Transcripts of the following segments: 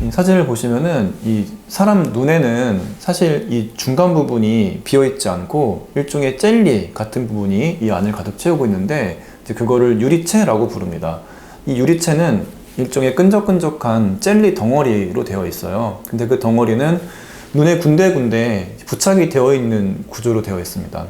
이 사진을 보시면은 이 사람 눈에는 사실 이 중간 부분이 비어있지 않고 일종의 젤리 같은 부분이 이 안을 가득 채우고 있는데 이제 그거를 유리체라고 부릅니다. 이 유리체는 일종의 끈적끈적한 젤리 덩어리로 되어 있어요. 근데 그 덩어리는 눈에 군데군데 부착이 되어 있는 구조로 되어 있습니다.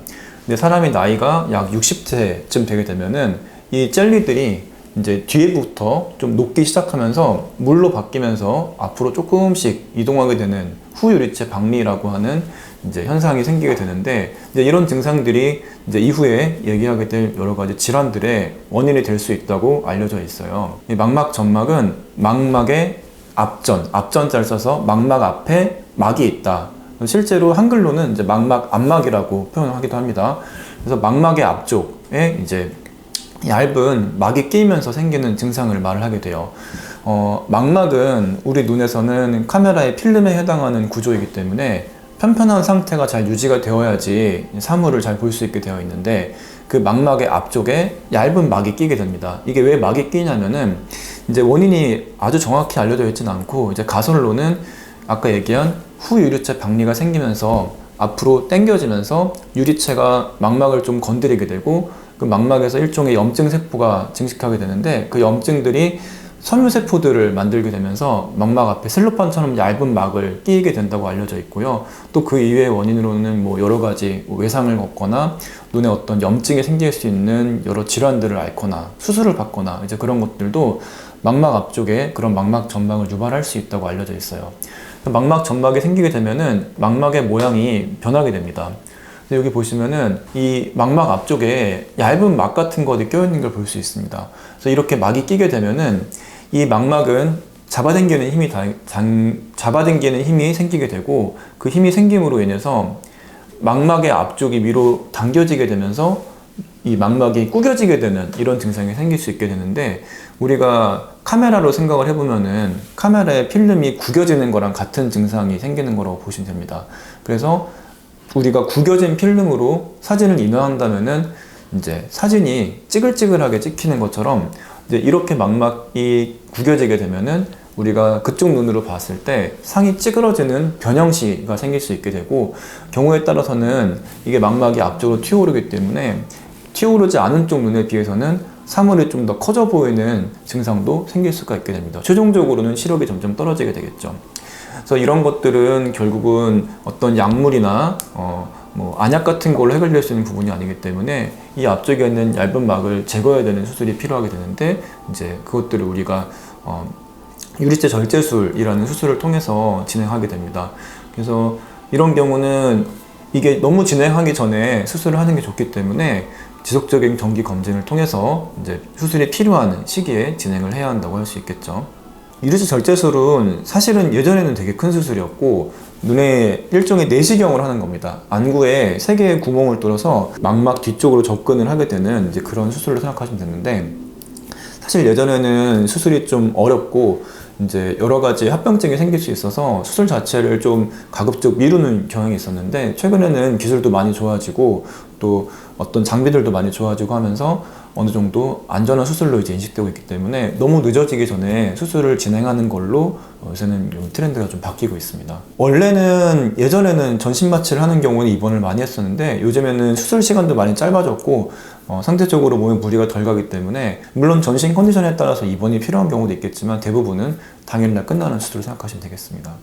근데 사람이 나이가 약 60세쯤 되게 되면은 이 젤리들이 이제 뒤에부터 좀 녹기 시작하면서 물로 바뀌면서 앞으로 조금씩 이동하게 되는 후유리체 박리라고 하는 이제 현상이 생기게 되는데, 이제 이런 증상들이 이제 이후에 얘기하게 될 여러 가지 질환들의 원인이 될 수 있다고 알려져 있어요. 이 망막 점막은 망막의 앞전자를 써서 망막 앞에 막이 있다. 실제로 한글로는 이제 망막 앞막이라고 표현하기도 합니다. 그래서 망막의 앞쪽에 이제 얇은 막이 끼면서 생기는 증상을 말을 하게 돼요. 망막은 우리 눈에서는 카메라의 필름에 해당하는 구조이기 때문에 편편한 상태가 잘 유지가 되어야지 사물을 잘 볼 수 있게 되어 있는데, 그 망막의 앞쪽에 얇은 막이 끼게 됩니다. 이게 왜 막이 끼냐면은 이제 원인이 아주 정확히 알려져 있지는 않고, 이제 가설로는 아까 얘기한 후유리체 박리가 생기면서 앞으로 당겨지면서 유리체가 망막을 좀 건드리게 되고, 그 망막에서 일종의 염증 세포가 증식하게 되는데, 그 염증들이 섬유세포들을 만들게 되면서 망막 앞에 셀로판처럼 얇은 막을 끼게 된다고 알려져 있고요. 또 그 이외의 원인으로는 뭐 여러 가지 외상을 얻거나 눈에 어떤 염증이 생길 수 있는 여러 질환들을 앓거나 수술을 받거나 이제 그런 것들도 망막 앞쪽에 그런 망막 점막을 유발할 수 있다고 알려져 있어요. 망막 점막이 생기게 되면은 망막의 모양이 변하게 됩니다. 여기 보시면은 이 망막 앞쪽에 얇은 막 같은 것이 껴있는 걸 볼 수 있습니다. 그래서 이렇게 막이 끼게 되면은 이 망막은 잡아당기는 힘이 생기게 되고, 그 힘이 생김으로 인해서 망막의 앞쪽이 위로 당겨지게 되면서 이 망막이 구겨지게 되는 이런 증상이 생길 수 있게 되는데, 우리가 카메라로 생각을 해보면은 카메라의 필름이 구겨지는 거랑 같은 증상이 생기는 거라고 보시면 됩니다. 그래서 우리가 구겨진 필름으로 사진을 인화한다면은 이제 사진이 찌글찌글하게 찍히는 것처럼 이제 이렇게 망막이 구겨지게 되면은 우리가 그쪽 눈으로 봤을 때 상이 찌그러지는 변형시가 생길 수 있게 되고, 경우에 따라서는 이게 망막이 앞쪽으로 튀어오르기 때문에 튀어오르지 않은 쪽 눈에 비해서는 사물이 좀 더 커져 보이는 증상도 생길 수가 있게 됩니다. 최종적으로는 시력이 점점 떨어지게 되겠죠. 그래서 이런 것들은 결국은 어떤 약물이나 뭐 안약 같은 걸로 해결될 수 있는 부분이 아니기 때문에 이 앞쪽에 있는 얇은 막을 제거해야 되는 수술이 필요하게 되는데, 이제 그것들을 우리가 유리체 절제술이라는 수술을 통해서 진행하게 됩니다. 그래서 이런 경우는 이게 너무 진행하기 전에 수술을 하는 게 좋기 때문에 지속적인 정기 검진을 통해서 이제 수술이 필요한 시기에 진행을 해야 한다고 할 수 있겠죠. 유리체 절제술은 사실은 예전에는 되게 큰 수술이었고, 눈에 일종의 내시경을 하는 겁니다. 안구에 3개의 구멍을 뚫어서 망막 뒤쪽으로 접근을 하게 되는 이제 그런 수술을 생각하시면 되는데, 사실 예전에는 수술이 좀 어렵고 이제 여러 가지 합병증이 생길 수 있어서 수술 자체를 좀 가급적 미루는 경향이 있었는데, 최근에는 기술도 많이 좋아지고 또 어떤 장비들도 많이 좋아지고 하면서 어느 정도 안전한 수술로 이제 인식되고 있기 때문에 너무 늦어지기 전에 수술을 진행하는 걸로 요새는 트렌드가 좀 바뀌고 있습니다. 원래는 예전에는 전신 마취를 하는 경우는 입원을 많이 했었는데, 요즘에는 수술 시간도 많이 짧아졌고 상대적으로 몸에 무리가 덜 가기 때문에, 물론 전신 컨디션에 따라서 입원이 필요한 경우도 있겠지만 대부분은 당일날 끝나는 수술을 생각하시면 되겠습니다.